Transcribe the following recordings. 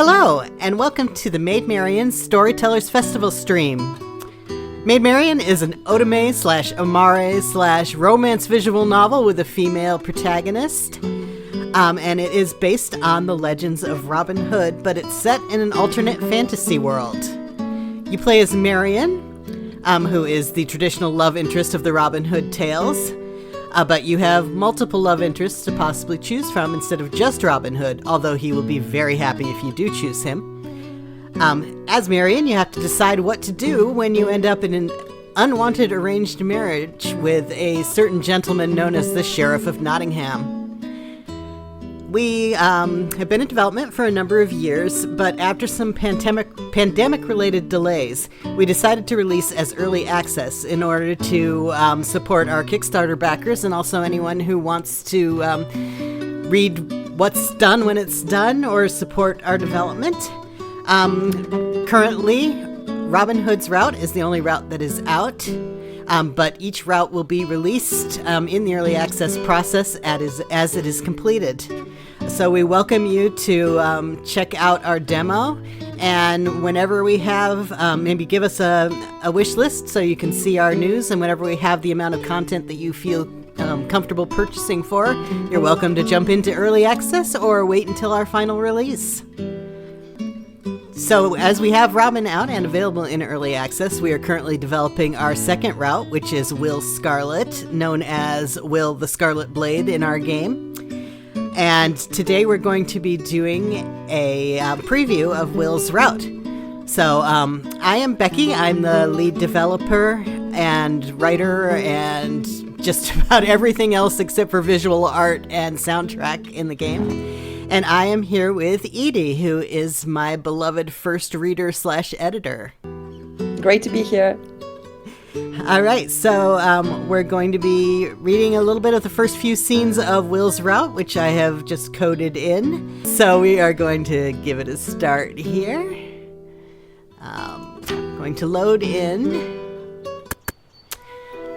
Hello, and welcome to the Maid Marion Storytellers Festival stream. Maid Marion is an otome/amare/romance visual novel with a female protagonist. And it is based on the legends of Robin Hood, but it's set in an alternate fantasy world. You play as Marion, who is the traditional love interest of the Robin Hood tales. But you have multiple love interests to possibly choose from instead of just Robin Hood, although he will be very happy if you do choose him. As Marion, you have to decide what to do when you end up in an unwanted arranged marriage with a certain gentleman known as the Sheriff of Nottingham. We have been in development for a number of years, but after some pandemic-related delays, we decided to release as early access in order to support our Kickstarter backers and also anyone who wants to read what's done when it's done or support our development. Currently, Robin Hood's route is the only route that is out, but each route will be released in the early access process as it is completed. So we welcome you to check out our demo, and whenever we have, maybe give us a wish list so you can see our news, and whenever we have the amount of content that you feel comfortable purchasing for, you're welcome to jump into early access or wait until our final release. So as we have Robin out and available in early access, we are currently developing our second route, which is Will Scarlet, known as Will the Scarlet Blade in our game. And today we're going to be doing a preview of Will's route. So I am Becky. I'm the lead developer and writer and just about everything else except for visual art and soundtrack in the game. And I am here with Edie, who is my beloved first reader/editor. Great to be here. All right, so we're going to be reading a little bit of the first few scenes of Will's route, which I have just coded in. So we are going to give it a start here. Going to load in.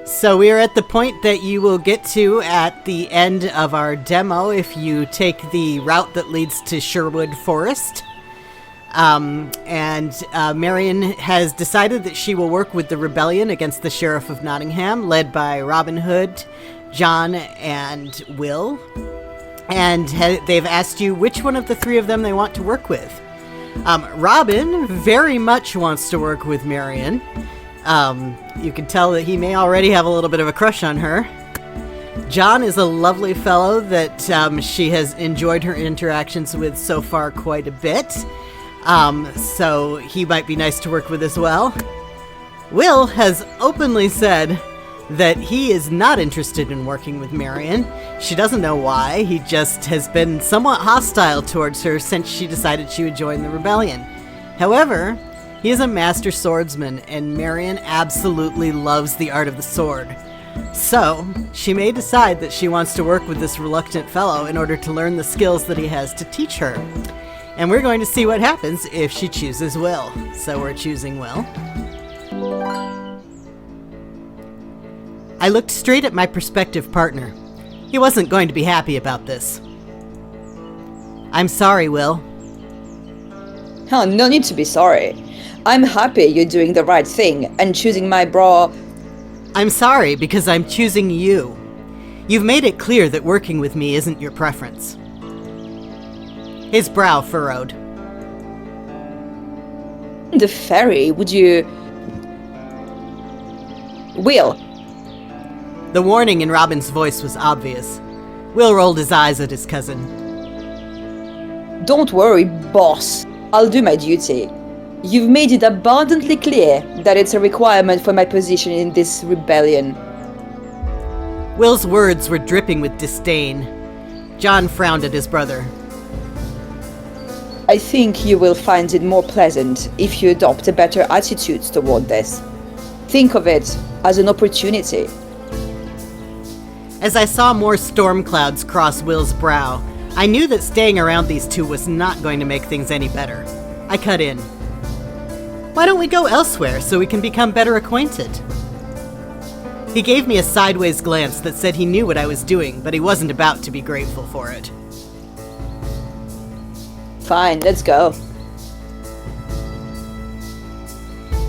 So we are at the point that you will get to at the end of our demo if you take the route that leads to Sherwood Forest. Marion has decided that she will work with the rebellion against the Sheriff of Nottingham, led by Robin Hood, John, and Will. And they've asked you which one of the three of them they want to work with. Robin very much wants to work with Marion. You can tell that he may already have a little bit of a crush on her. John is a lovely fellow that she has enjoyed her interactions with so far quite a bit. So he might be nice to work with as well. Will has openly said that he is not interested in working with Marion. She doesn't know why. He just has been somewhat hostile towards her since she decided she would join the rebellion. However, he is a master swordsman, and Marion absolutely loves the art of the sword. So, she may decide that she wants to work with this reluctant fellow in order to learn the skills that he has to teach her. And we're going to see what happens if she chooses Will. So we're choosing Will. I looked straight at my prospective partner. He wasn't going to be happy about this. I'm sorry, Will. Oh, no need to be sorry. I'm happy you're doing the right thing and choosing my bra. I'm sorry because I'm choosing you. You've made it clear that working with me isn't your preference. His brow furrowed. The ferry, would you... Will. The warning in Robin's voice was obvious. Will rolled his eyes at his cousin. Don't worry, boss. I'll do my duty. You've made it abundantly clear that it's a requirement for my position in this rebellion. Will's words were dripping with disdain. John frowned at his brother. I think you will find it more pleasant if you adopt a better attitude toward this. Think of it as an opportunity. As I saw more storm clouds cross Will's brow, I knew that staying around these two was not going to make things any better. I cut in. Why don't we go elsewhere so we can become better acquainted? He gave me a sideways glance that said he knew what I was doing, but he wasn't about to be grateful for it. Fine, let's go.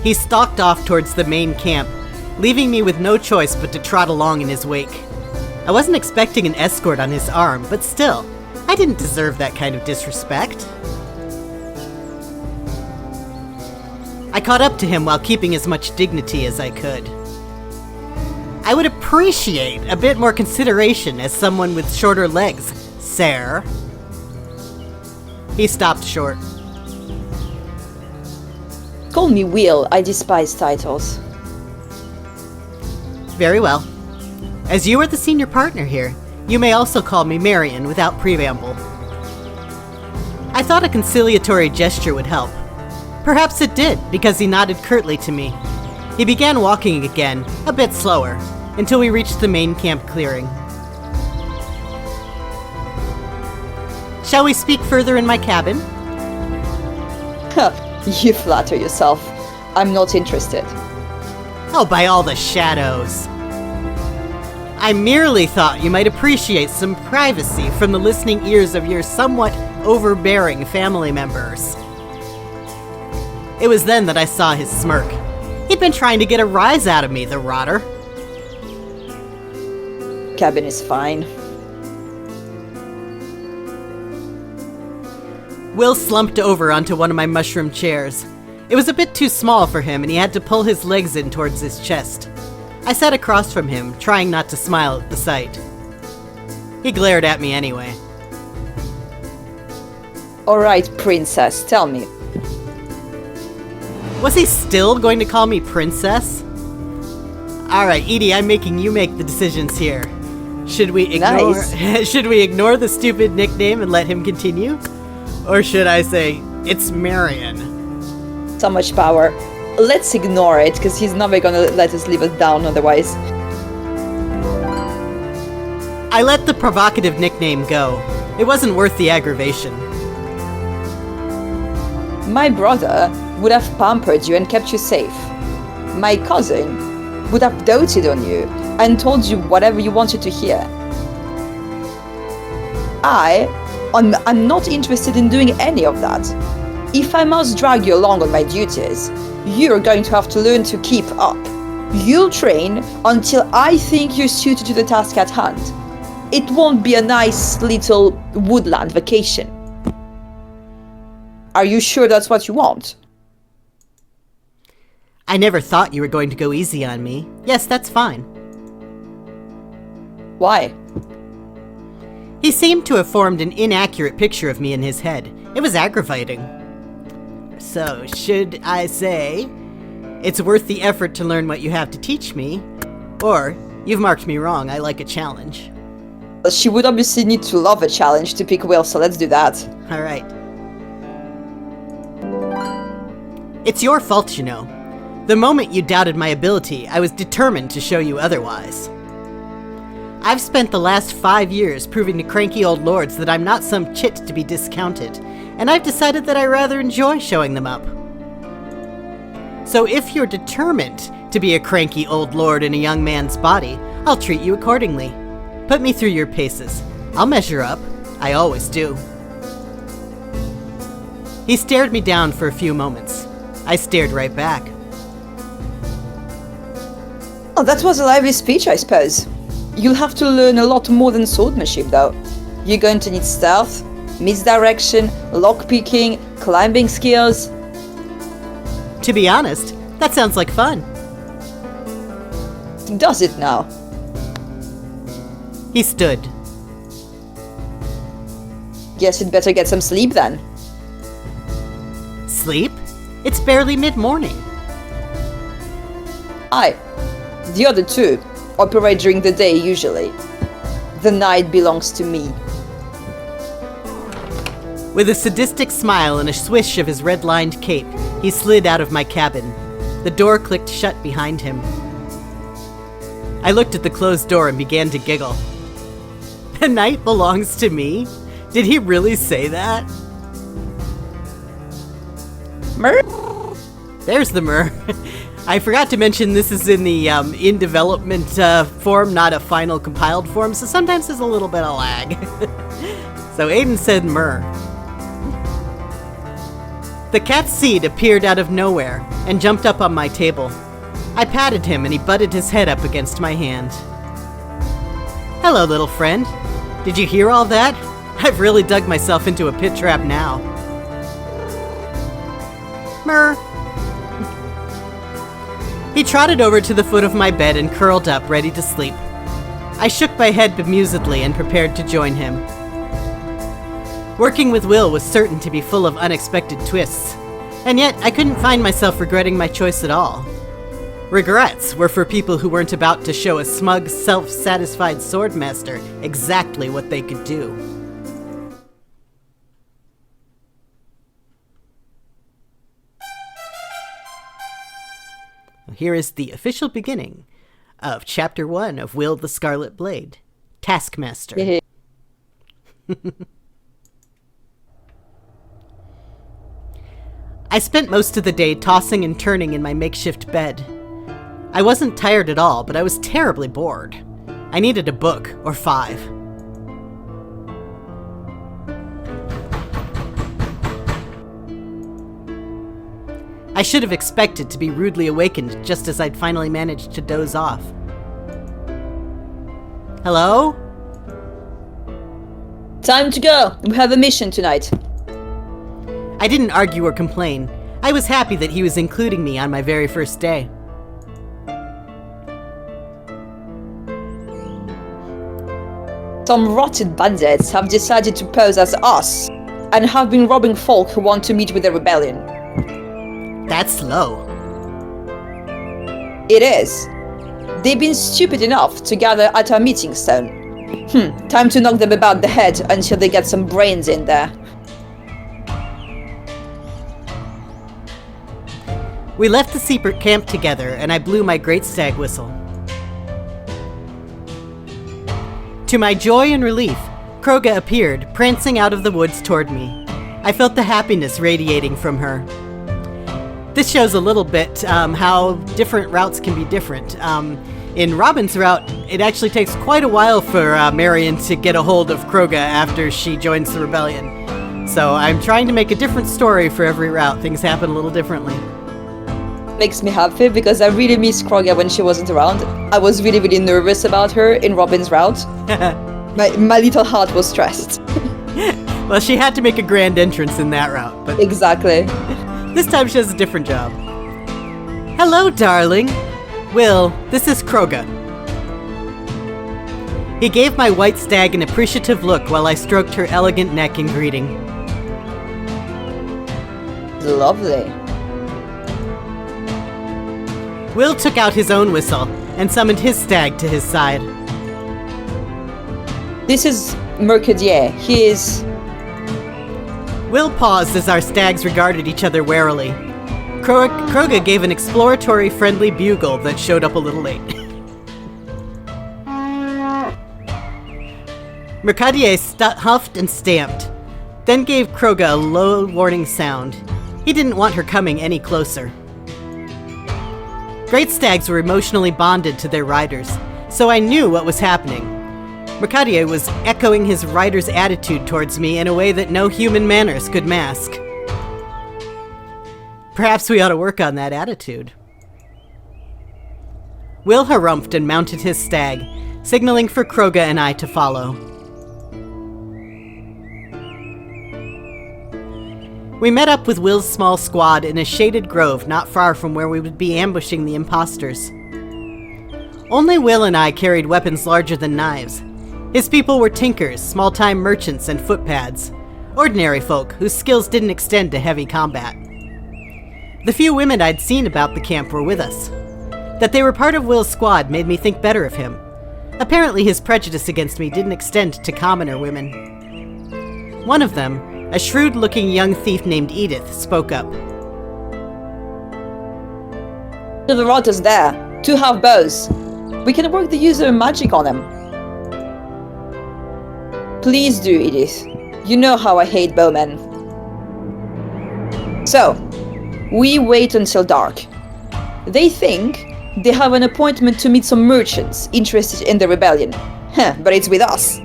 He stalked off towards the main camp, leaving me with no choice but to trot along in his wake. I wasn't expecting an escort on his arm, but still, I didn't deserve that kind of disrespect. I caught up to him while keeping as much dignity as I could. I would appreciate a bit more consideration as someone with shorter legs, sir. He stopped short. Call me Will, I despise titles. Very well. As you are the senior partner here, you may also call me Marion without preamble. I thought a conciliatory gesture would help. Perhaps it did, because he nodded curtly to me. He began walking again, a bit slower, until we reached the main camp clearing. Shall we speak further in my cabin? You flatter yourself. I'm not interested. Oh, by all the shadows. I merely thought you might appreciate some privacy from the listening ears of your somewhat overbearing family members. It was then that I saw his smirk. He'd been trying to get a rise out of me, the rotter. Cabin is fine. Will slumped over onto one of my mushroom chairs. It was a bit too small for him, and he had to pull his legs in towards his chest. I sat across from him, trying not to smile at the sight. He glared at me anyway. Alright, princess, tell me. Was he still going to call me princess? Alright, Edie, I'm making you make the decisions here. Should we ignore should we ignore the stupid nickname and let him continue? Or should I say, it's Marion? So much power. Let's ignore it, because he's never gonna let us leave us down otherwise. I let the provocative nickname go. It wasn't worth the aggravation. My brother would have pampered you and kept you safe. My cousin would have doted on you and told you whatever you wanted to hear. I'm not interested in doing any of that. If I must drag you along on my duties, you're going to have to learn to keep up. You'll train until I think you're suited to the task at hand. It won't be a nice little woodland vacation. Are you sure that's what you want? I never thought you were going to go easy on me. Yes, that's fine. Why? He seemed to have formed an inaccurate picture of me in his head. It was aggravating. So, should I say, it's worth the effort to learn what you have to teach me? Or, you've marked me wrong, I like a challenge. She would obviously need to love a challenge to pick Will, so let's do that. Alright. It's your fault, you know. The moment you doubted my ability, I was determined to show you otherwise. I've spent the last 5 years proving to cranky old lords that I'm not some chit to be discounted, and I've decided that I rather enjoy showing them up. So if you're determined to be a cranky old lord in a young man's body, I'll treat you accordingly. Put me through your paces. I'll measure up. I always do. He stared me down for a few moments. I stared right back. Oh, that was a lively speech, I suppose. You'll have to learn a lot more than swordsmanship, though. You're going to need stealth, misdirection, lockpicking, climbing skills. To be honest, that sounds like fun. Does it now? He stood. Guess you'd better get some sleep then. Sleep? It's barely mid-morning. Aye. The other two operate during the day usually. The night belongs to me. With a sadistic smile and a swish of his red-lined cape, he slid out of my cabin. The door clicked shut behind him. I looked at the closed door and began to giggle. The night belongs to me? Did he really say that? Mer? There's the Mer. I forgot to mention this is in the in development form, not a final compiled form, so sometimes there's a little bit of lag. So Aiden said Mer. The cat's seed appeared out of nowhere and jumped up on my table. I patted him and he butted his head up against my hand. Hello, little friend. Did you hear all that? I've really dug myself into a pit trap now. Murr. He trotted over to the foot of my bed and curled up, ready to sleep. I shook my head bemusedly and prepared to join him. Working with Will was certain to be full of unexpected twists, and yet I couldn't find myself regretting my choice at all. Regrets were for people who weren't about to show a smug, self-satisfied swordmaster exactly what they could do. Here is the official beginning of Chapter 1 of Will the Scarlet Blade, Taskmaster. I spent most of the day tossing and turning in my makeshift bed. I wasn't tired at all, but I was terribly bored. I needed a book, or 5. I should have expected to be rudely awakened just as I'd finally managed to doze off. Hello? Time to go! We have a mission tonight. I didn't argue or complain. I was happy that he was including me on my very first day. Some rotted bandits have decided to pose as us and have been robbing folk who want to meet with the rebellion. That's low. It is. They've been stupid enough to gather at our meeting stone. Time to knock them about the head until they get some brains in there. We left the secret camp together, and I blew my great stag whistle. To my joy and relief, Kroga appeared, prancing out of the woods toward me. I felt the happiness radiating from her. This shows a little bit how different routes can be different. In Robin's route, it actually takes quite a while for Marion to get a hold of Kroga after she joins the rebellion. So I'm trying to make a different story for every route. Things happen a little differently. Makes me happy because I really missed Kroga when she wasn't around. I was really nervous about her in Robin's route. my little heart was stressed. Well, she had to make a grand entrance in that route. But exactly. This time she has a different job. Hello, darling. Will, this is Kroga. He gave my white stag an appreciative look while I stroked her elegant neck in greeting. Lovely. Will took out his own whistle and summoned his stag to his side. This is Mercadier. He is... Will paused as our stags regarded each other warily. Kroga gave an exploratory, friendly bugle that showed up a little late. Mercadier huffed and stamped, then gave Kroga a low warning sound. He didn't want her coming any closer. Great stags were emotionally bonded to their riders, so I knew what was happening. Mercadier was echoing his rider's attitude towards me in a way that no human manners could mask. Perhaps we ought to work on that attitude. Will harumphed and mounted his stag, signaling for Kroga and I to follow. We met up with Will's small squad in a shaded grove not far from where we would be ambushing the imposters. Only Will and I carried weapons larger than knives. His people were tinkers, small-time merchants, and footpads, ordinary folk whose skills didn't extend to heavy combat. The few women I'd seen about the camp were with us. That they were part of Will's squad made me think better of him. Apparently his prejudice against me didn't extend to commoner women. One of them, a shrewd-looking young thief named Edith, spoke up. Silverado's there. 2 half bows. We can work the user magic on them. Please do, Edith. You know how I hate bowmen. So, we wait until dark. They think they have an appointment to meet some merchants interested in the rebellion. But it's with us.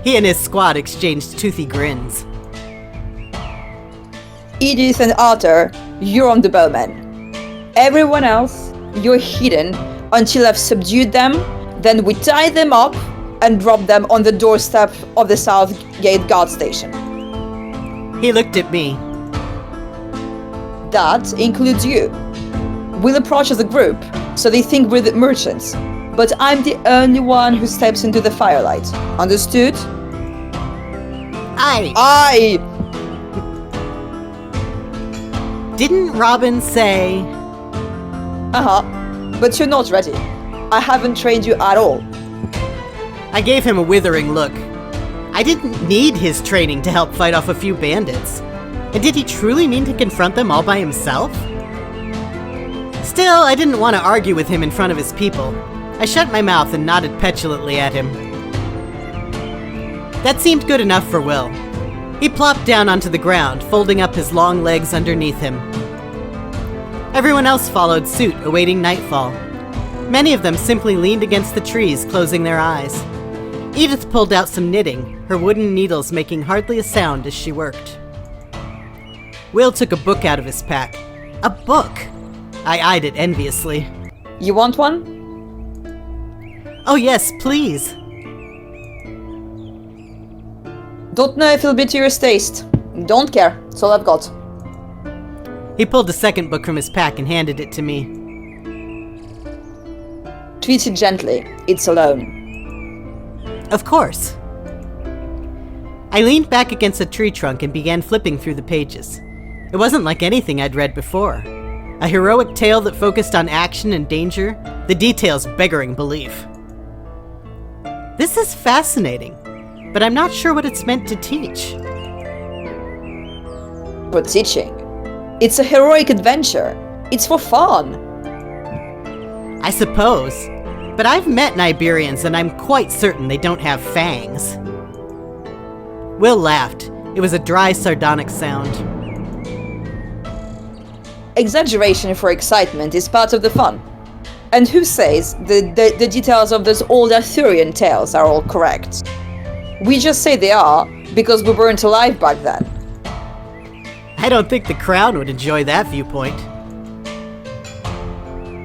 He and his squad exchanged toothy grins. Edith and Arthur, you're on the bowmen. Everyone else, you're hidden until I've subdued them, then we tie them up and drop them on the doorstep of the South Gate guard station. He looked at me. That includes you. We'll approach as a group, so they think we're the merchants. But I'm the only one who steps into the firelight. Understood? I... Didn't Robin say... But you're not ready. I haven't trained you at all. I gave him a withering look. I didn't need his training to help fight off a few bandits. And did he truly mean to confront them all by himself? Still, I didn't want to argue with him in front of his people. I shut my mouth and nodded petulantly at him. That seemed good enough for Will. He plopped down onto the ground, folding up his long legs underneath him. Everyone else followed suit, awaiting nightfall. Many of them simply leaned against the trees, closing their eyes. Edith pulled out some knitting, her wooden needles making hardly a sound as she worked. Will took a book out of his pack. A book! I eyed it enviously. You want one? Oh yes, please. Don't know if it'll be to your taste. Don't care. That's all I've got. He pulled a second book from his pack and handed it to me. Treat it gently. It's alone. Of course. I leaned back against a tree trunk and began flipping through the pages. It wasn't like anything I'd read before. A heroic tale that focused on action and danger, the details beggaring belief. This is fascinating, but I'm not sure what it's meant to teach. For teaching. It's a heroic adventure. It's for fun. I suppose, but I've met Iberians and I'm quite certain they don't have fangs. Will laughed. It was a dry, sardonic sound. Exaggeration for excitement is part of the fun. And who says the details of those old Arthurian tales are all correct? We just say they are because we weren't alive back then. I don't think the crown would enjoy that viewpoint.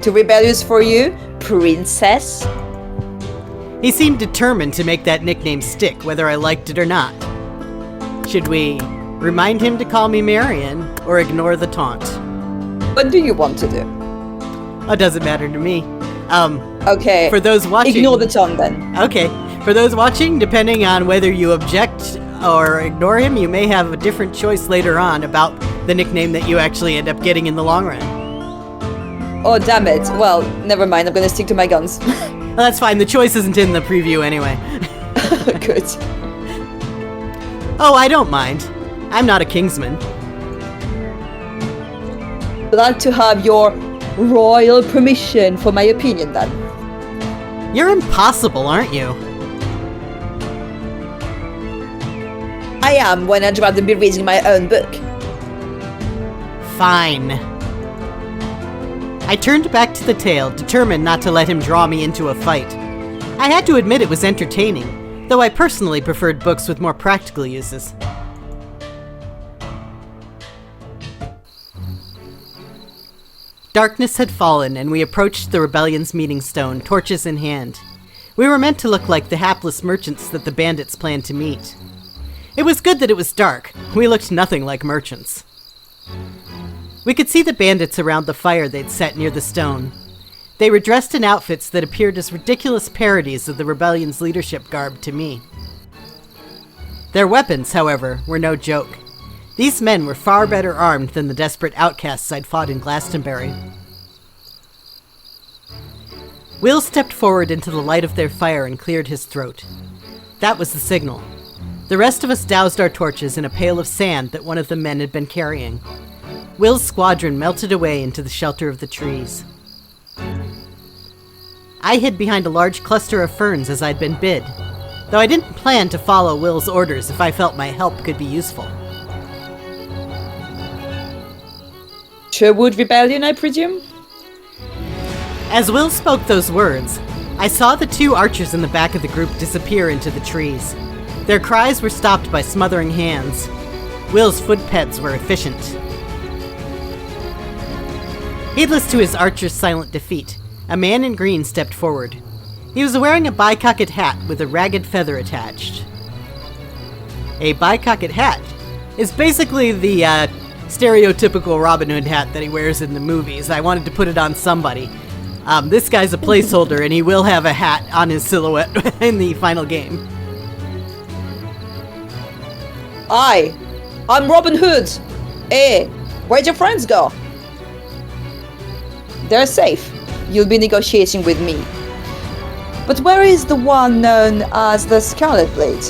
Too rebellious for you, princess? He seemed determined to make that nickname stick, whether I liked it or not. Should we remind him to call me Marion, or ignore the taunt? What do you want to do? Oh, doesn't matter to me. Okay. For those watching... Ignore the taunt then. Okay. For those watching, depending on whether you object or ignore him, you may have a different choice later on about the nickname that you actually end up getting in the long run. Oh, damn it. Well, never mind. I'm gonna stick to my guns. Well, that's fine. The choice isn't in the preview anyway. Good. Oh, I don't mind. I'm not a Kingsman. Glad to have your royal permission for my opinion then. You're impossible, aren't you? I am when I'd rather be reading my own book. Fine. I turned back to the tale, determined not to let him draw me into a fight. I had to admit it was entertaining, though I personally preferred books with more practical uses. Darkness had fallen, and we approached the rebellion's meeting stone, torches in hand. We were meant to look like the hapless merchants that the bandits planned to meet. It was good that it was dark. We looked nothing like merchants. We could see the bandits around the fire they'd set near the stone. They were dressed in outfits that appeared as ridiculous parodies of the rebellion's leadership garb to me. Their weapons, however, were no joke. These men were far better armed than the desperate outcasts I'd fought in Glastonbury. Will stepped forward into the light of their fire and cleared his throat. That was the signal. The rest of us doused our torches in a pail of sand that one of the men had been carrying. Will's squadron melted away into the shelter of the trees. I hid behind a large cluster of ferns as I'd been bid, though I didn't plan to follow Will's orders if I felt my help could be useful. Sherwood Rebellion, I presume? As Will spoke those words, I saw the two archers in the back of the group disappear into the trees. Their cries were stopped by smothering hands. Will's footpads were efficient. Heedless to his archer's silent defeat, a man in green stepped forward. He was wearing a bicocked hat with a ragged feather attached. A bicocked hat is basically the stereotypical Robin Hood hat that he wears in the movies. I wanted to put it on somebody. This guy's a placeholder, and he will have a hat on his silhouette in the final game. I'm Robin Hood. Hey, where'd your friends go? They're safe. You'll be negotiating with me. But where is the one known as the Scarlet Blade?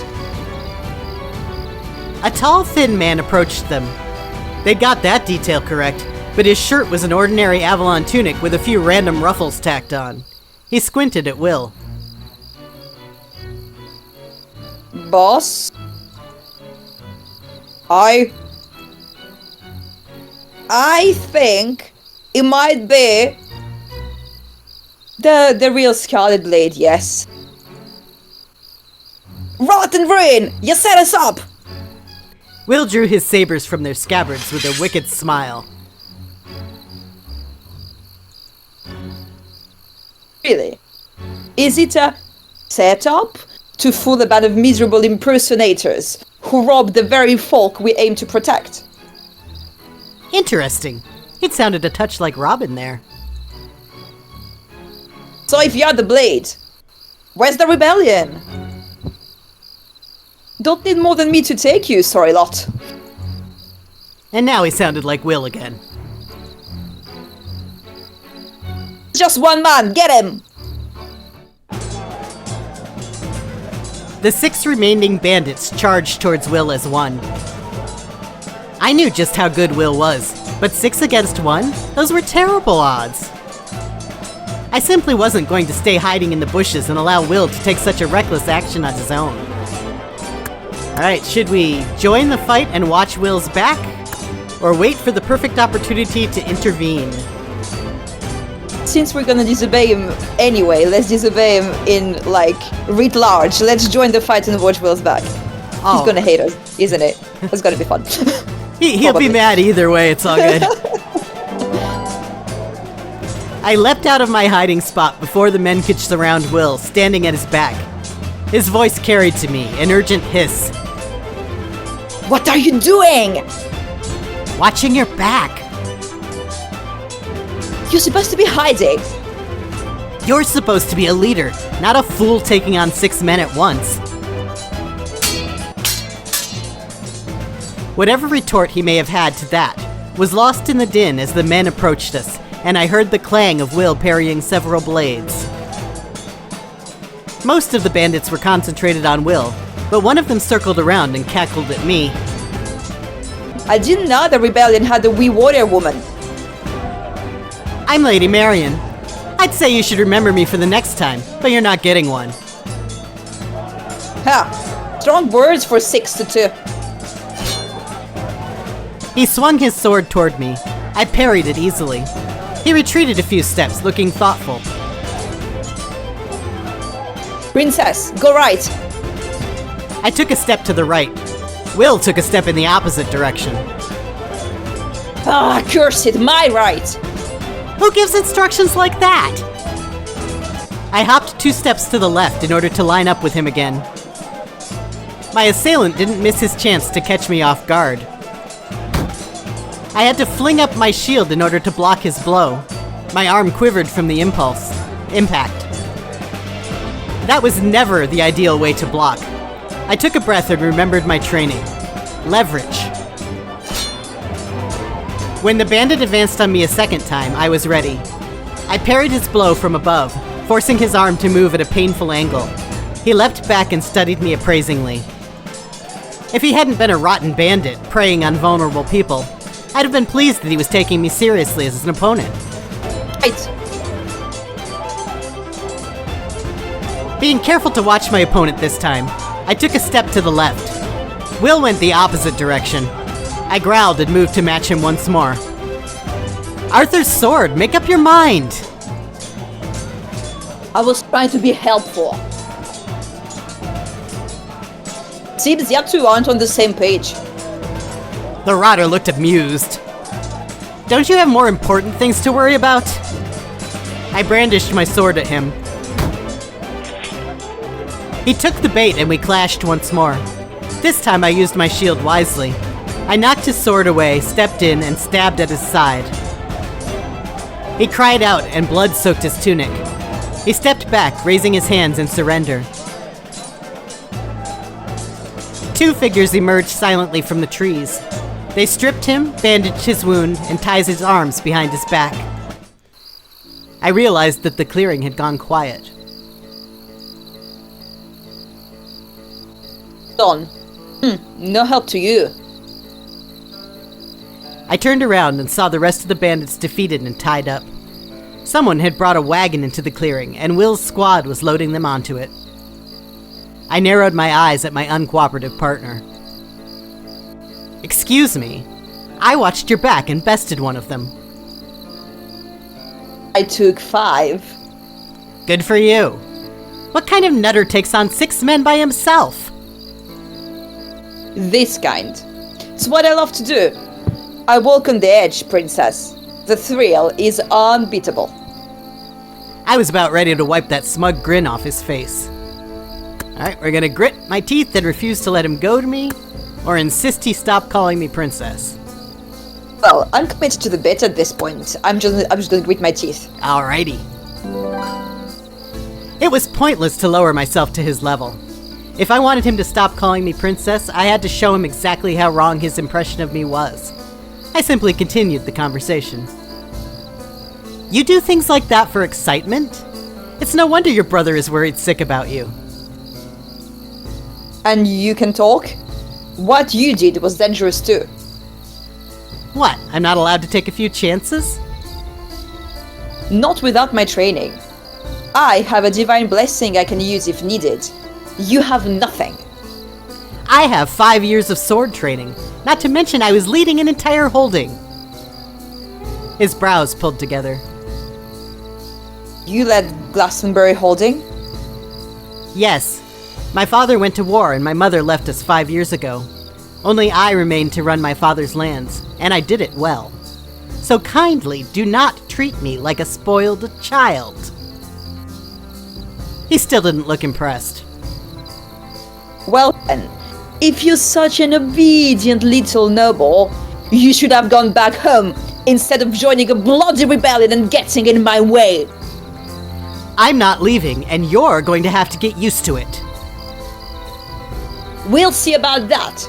A tall, thin man approached them. They got that detail correct, but his shirt was an ordinary Avalon tunic with a few random ruffles tacked on. He squinted at Will. Boss? I think it might be the real Scarlet Blade, yes. Rot and ruin! You set us up! Will drew his sabers from their scabbards with a wicked smile. Really? Is it a setup to fool a band of miserable impersonators who rob the very folk we aim to protect? Interesting. It sounded a touch like Robin there. So if you're the Blade, where's the rebellion? Don't need more than me to take you, sorry lot. And now he sounded like Will again. Just one man, get him! The 6 remaining bandits charged towards Will as one. I knew just how good Will was, but 6 against 1? Those were terrible odds. I simply wasn't going to stay hiding in the bushes and allow Will to take such a reckless action on his own. Alright, should we join the fight and watch Will's back? Or wait for the perfect opportunity to intervene? Since we're gonna disobey him anyway, let's disobey him in, like, writ large. Let's join the fight and watch Will's back. Oh. He's gonna hate us, isn't it? It's gonna be fun. He'll be mad either way, it's all good. I leapt out of my hiding spot before the men could surround Will, standing at his back. His voice carried to me, an urgent hiss. What are you doing? Watching your back. You're supposed to be hiding. You're supposed to be a leader, not a fool taking on 6 men at once. Whatever retort he may have had to that was lost in the din as the men approached us, and I heard the clang of Will parrying several blades. Most of the bandits were concentrated on Will, but one of them circled around and cackled at me. I didn't know the rebellion had a wee warrior woman. I'm Lady Marion. I'd say you should remember me for the next time, but you're not getting one. Ha! Strong words for 6 to 2. He swung his sword toward me. I parried it easily. He retreated a few steps, looking thoughtful. Princess, go right. I took a step to the right. Will took a step in the opposite direction. Ah, curse it, my right. Who gives instructions like that? I hopped 2 steps to the left in order to line up with him again. My assailant didn't miss his chance to catch me off guard. I had to fling up my shield in order to block his blow. My arm quivered from the impact. That was never the ideal way to block. I took a breath and remembered my training. Leverage. When the bandit advanced on me a second time, I was ready. I parried his blow from above, forcing his arm to move at a painful angle. He leapt back and studied me appraisingly. If he hadn't been a rotten bandit preying on vulnerable people, I'd have been pleased that he was taking me seriously as an opponent. Right. Being careful to watch my opponent this time, I took a step to the left. Will went the opposite direction. I growled and moved to match him once more. Arthur's sword, make up your mind! I was trying to be helpful. Seems you two aren't on the same page. The rotter looked amused. Don't you have more important things to worry about? I brandished my sword at him. He took the bait and we clashed once more. This time I used my shield wisely. I knocked his sword away, stepped in, and stabbed at his side. He cried out and blood soaked his tunic. He stepped back, raising his hands in surrender. Two figures emerged silently from the trees. They stripped him, bandaged his wound, and tied his arms behind his back. I realized that the clearing had gone quiet. Don. No help to you. I turned around and saw the rest of the bandits defeated and tied up. Someone had brought a wagon into the clearing, and Will's squad was loading them onto it. I narrowed my eyes at my uncooperative partner. Excuse me, I watched your back and bested one of them. I took 5. Good for you. What kind of nutter takes on 6 men by himself? This kind. It's what I love to do. I walk on the edge, princess. The thrill is unbeatable. I was about ready to wipe that smug grin off his face. Alright, we're gonna grit my teeth and refuse to let him go to me, or insist he stop calling me princess. Well, I'm committed to the bit at this point. I'm just gonna grit my teeth. Alrighty. It was pointless to lower myself to his level. If I wanted him to stop calling me princess, I had to show him exactly how wrong his impression of me was. I simply continued the conversation. You do things like that for excitement? It's no wonder your brother is worried sick about you. And you can talk? What you did was dangerous too. What, I'm not allowed to take a few chances? Not without my training. I have a divine blessing I can use if needed. You have nothing. I have 5 years of sword training, not to mention I was leading an entire holding. His brows pulled together. You led Glastonbury holding? Yes. My father went to war and my mother left us 5 years ago. Only I remained to run my father's lands, and I did it well. So kindly do not treat me like a spoiled child. He still didn't look impressed. Well then, if you're such an obedient little noble, you should have gone back home instead of joining a bloody rebellion and getting in my way. I'm not leaving, and you're going to have to get used to it. We'll see about that.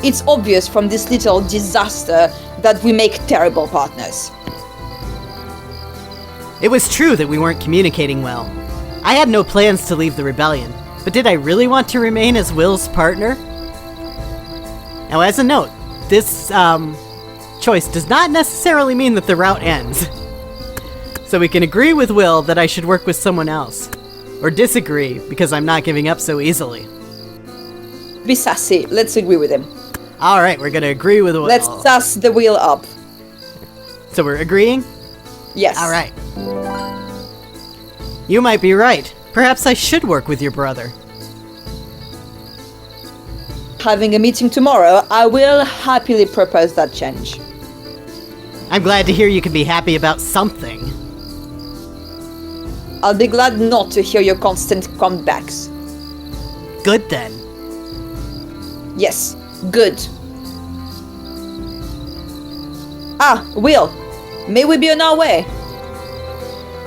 It's obvious from this little disaster that we make terrible partners. It was true that we weren't communicating well. I had no plans to leave the rebellion, but did I really want to remain as Will's partner? Now, as a note, this choice does not necessarily mean that the route ends. So we can agree with Will that I should work with someone else, or disagree because I'm not giving up so easily. Be sassy, let's agree with him. Alright, we're gonna agree with Will. Let's sass the wheel up. So we're agreeing? Yes. Alright. You might be right. Perhaps I should work with your brother. Having a meeting tomorrow, I will happily propose that change. I'm glad to hear you can be happy about something. I'll be glad not to hear your constant comebacks. Good then. Yes, good. Ah, Will, may we be on our way?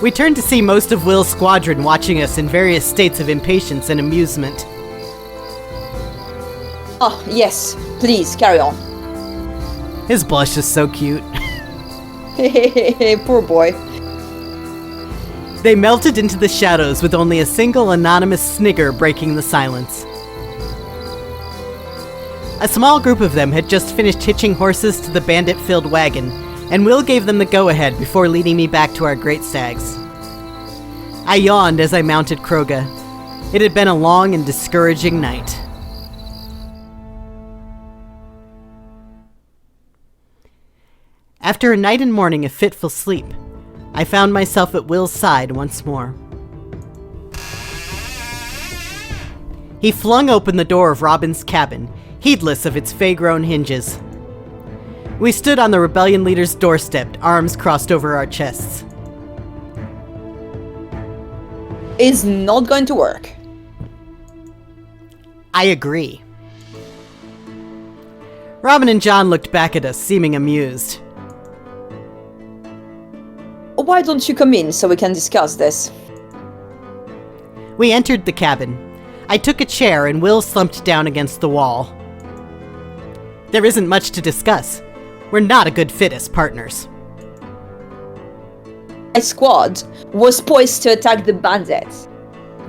We turned to see most of Will's squadron watching us in various states of impatience and amusement. Ah, yes, please, carry on. His blush is so cute. Poor boy. They melted into the shadows with only a single anonymous snigger breaking the silence. A small group of them had just finished hitching horses to the bandit-filled wagon, and Will gave them the go-ahead before leading me back to our great stags. I yawned as I mounted Kroga. It had been a long and discouraging night. After a night and morning of fitful sleep, I found myself at Will's side once more. He flung open the door of Robin's cabin, heedless of its fey-grown hinges. We stood on the rebellion leader's doorstep, arms crossed over our chests. It's not going to work. I agree. Robin and John looked back at us, seeming amused. Why don't you come in so we can discuss this? We entered the cabin. I took a chair and Will slumped down against the wall. There isn't much to discuss. We're not a good fit as partners. My squad was poised to attack the bandits.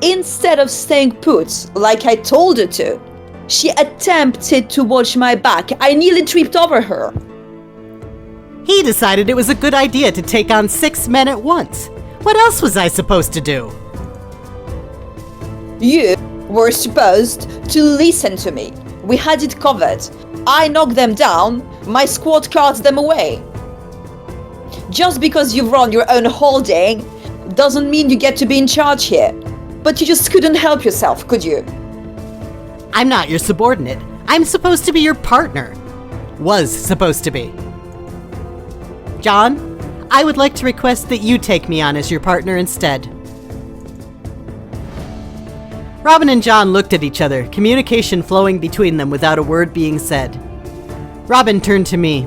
Instead of staying put like I told her to, she attempted to watch my back. I nearly tripped over her. He decided it was a good idea to take on 6 men at once. What else was I supposed to do? You were supposed to listen to me. We had it covered. I knocked them down, my squad carts them away. Just because you run your own holding doesn't mean you get to be in charge here. But you just couldn't help yourself, could you? I'm not your subordinate. I'm supposed to be your partner. Was supposed to be. John, I would like to request that you take me on as your partner instead. Robin and John looked at each other, communication flowing between them without a word being said. Robin turned to me.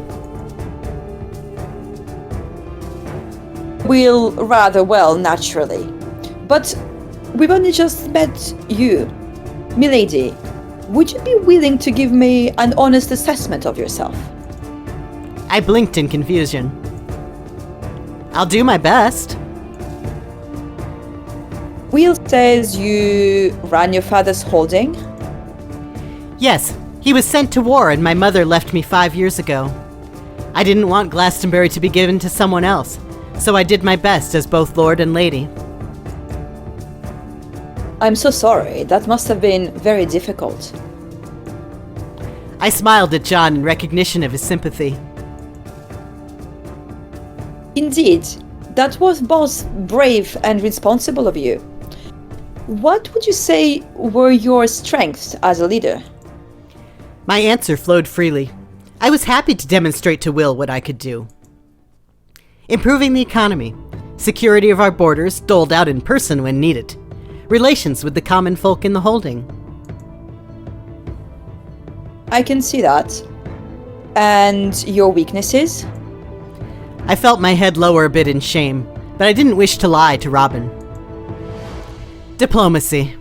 Will rather well, naturally. But we've only just met you. Milady, would you be willing to give me an honest assessment of yourself? I blinked in confusion. I'll do my best. Will says you ran your father's holding? Yes, he was sent to war and my mother left me 5 years ago. I didn't want Glastonbury to be given to someone else, so I did my best as both lord and lady. I'm so sorry. That must have been very difficult. I smiled at John in recognition of his sympathy. Indeed, that was both brave and responsible of you. What would you say were your strengths as a leader? My answer flowed freely. I was happy to demonstrate to Will what I could do. Improving the economy, security of our borders doled out in person when needed, relations with the common folk in the holding. I can see that. And your weaknesses? I felt my head lower a bit in shame, but I didn't wish to lie to Robin. Diplomacy.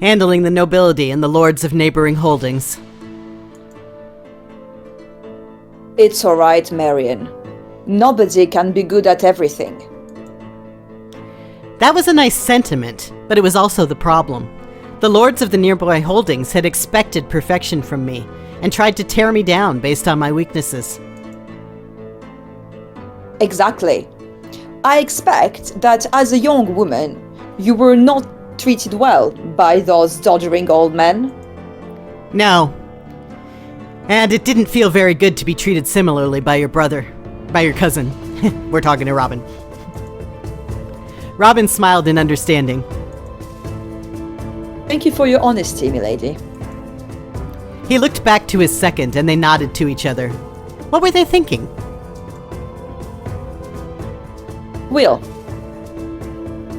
Handling the nobility and the lords of neighboring holdings. It's alright, Marion. Nobody can be good at everything. That was a nice sentiment, but it was also the problem. The lords of the nearby holdings had expected perfection from me and tried to tear me down based on my weaknesses. Exactly. I expect that as a young woman, you were not treated well by those doddering old men. No. And it didn't feel very good to be treated similarly by your brother. By your cousin. We're talking to Robin. Robin smiled in understanding. Thank you for your honesty, milady. He looked back to his second and they nodded to each other. What were they thinking? Will,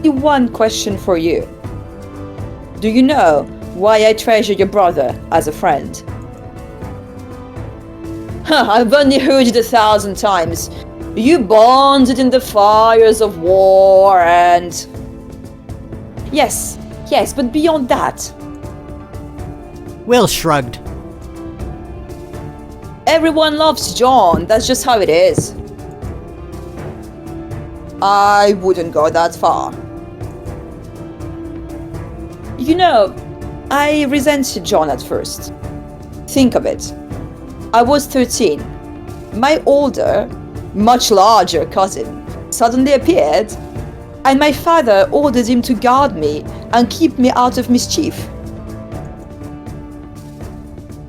one question for you. Do you know why I treasure your brother as a friend? I've only heard it 1,000 times. You bonded in the fires of war and... Yes, but beyond that. Will shrugged. Everyone loves John, that's just how it is. I wouldn't go that far. You know, I resented John at first. Think of it. I was 13. My older, much larger cousin suddenly appeared, and my father ordered him to guard me and keep me out of mischief.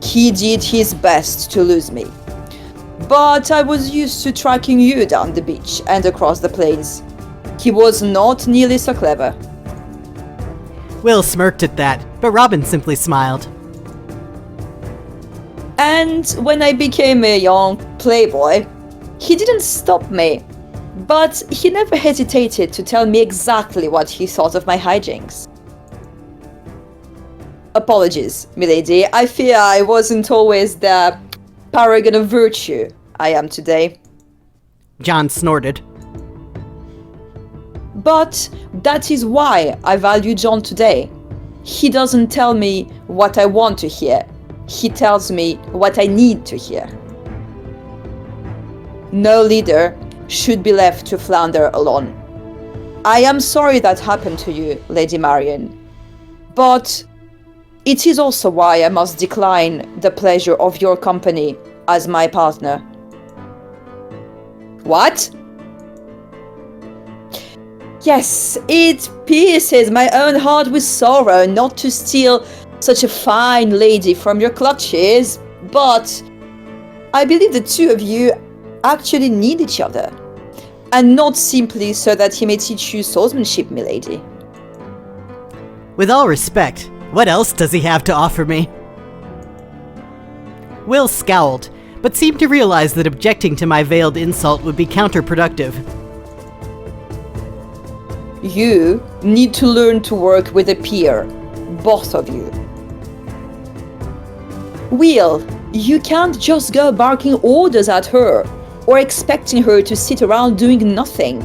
He did his best to lose me. But I was used to tracking you down the beach and across the plains. He was not nearly so clever. Will smirked at that, but Robin simply smiled. And when I became a young playboy, he didn't stop me, but he never hesitated to tell me exactly what he thought of my hijinks. Apologies, milady. I fear I wasn't always the paragon of virtue I am today. John snorted. But that is why I value John today. He doesn't tell me what I want to hear. He tells me what I need to hear. No leader should be left to flounder alone. I am sorry that happened to you, Lady Marion. But it is also why I must decline the pleasure of your company as my partner. What? Yes, it pierces my own heart with sorrow not to steal such a fine lady from your clutches, but I believe the two of you actually need each other, and not simply so that he may teach you swordsmanship, milady. With all respect, what else does he have to offer me? Will scowled, but seemed to realize that objecting to my veiled insult would be counterproductive. You need to learn to work with a peer, both of you. Will, you can't just go barking orders at her or expecting her to sit around doing nothing.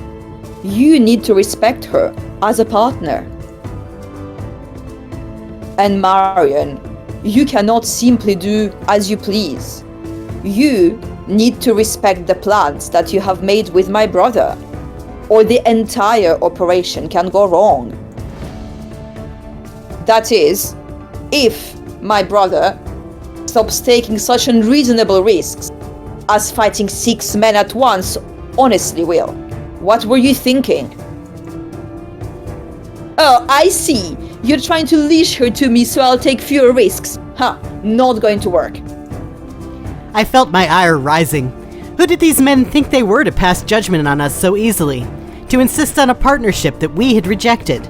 You need to respect her as a partner. And Marion, you cannot simply do as you please. You need to respect the plans that you have made with my brother, or the entire operation can go wrong. That is, if my brother stops taking such unreasonable risks as fighting 6 men at once. Honestly, Will, what were you thinking? Oh, I see. You're trying to leash her to me so I'll take fewer risks. Not going to work. I felt my ire rising. Who did these men think they were to pass judgment on us so easily? To insist on a partnership that we had rejected?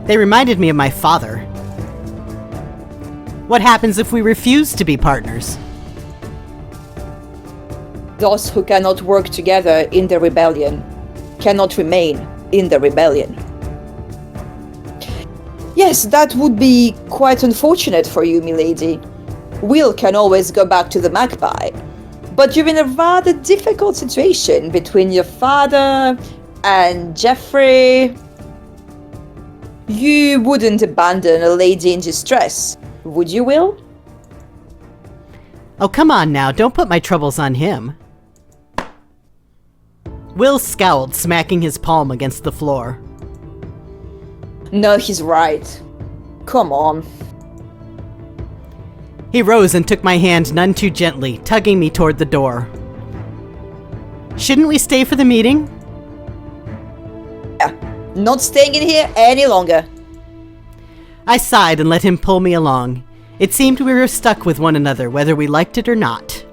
They reminded me of my father. What happens if we refuse to be partners? Those who cannot work together in the rebellion cannot remain in the rebellion. Yes, that would be quite unfortunate for you, milady. Will can always go back to the Magpie, but you're in a rather difficult situation between your father and Jeffrey. You wouldn't abandon a lady in distress, would you, Will? Oh, come on now, don't put my troubles on him. Will scowled, smacking his palm against the floor. No, he's right. Come on. He rose and took my hand none too gently, tugging me toward the door. Shouldn't we stay for the meeting? Yeah, not staying in here any longer. I sighed and let him pull me along. It seemed we were stuck with one another, whether we liked it or not.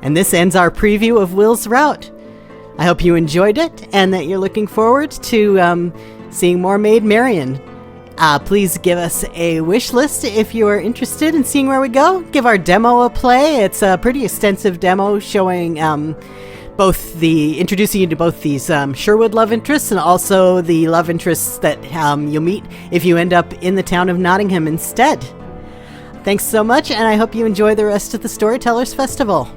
And this ends our preview of Will's route. I hope you enjoyed it and that you're looking forward to seeing more Maid Marion. Please give us a wish list if you are interested in seeing where we go. Give our demo a play. It's a pretty extensive demo showing introducing you to both these Sherwood love interests and also the love interests that you'll meet if you end up in the town of Nottingham instead. Thanks so much, and I hope you enjoy the rest of the Storytellers Festival.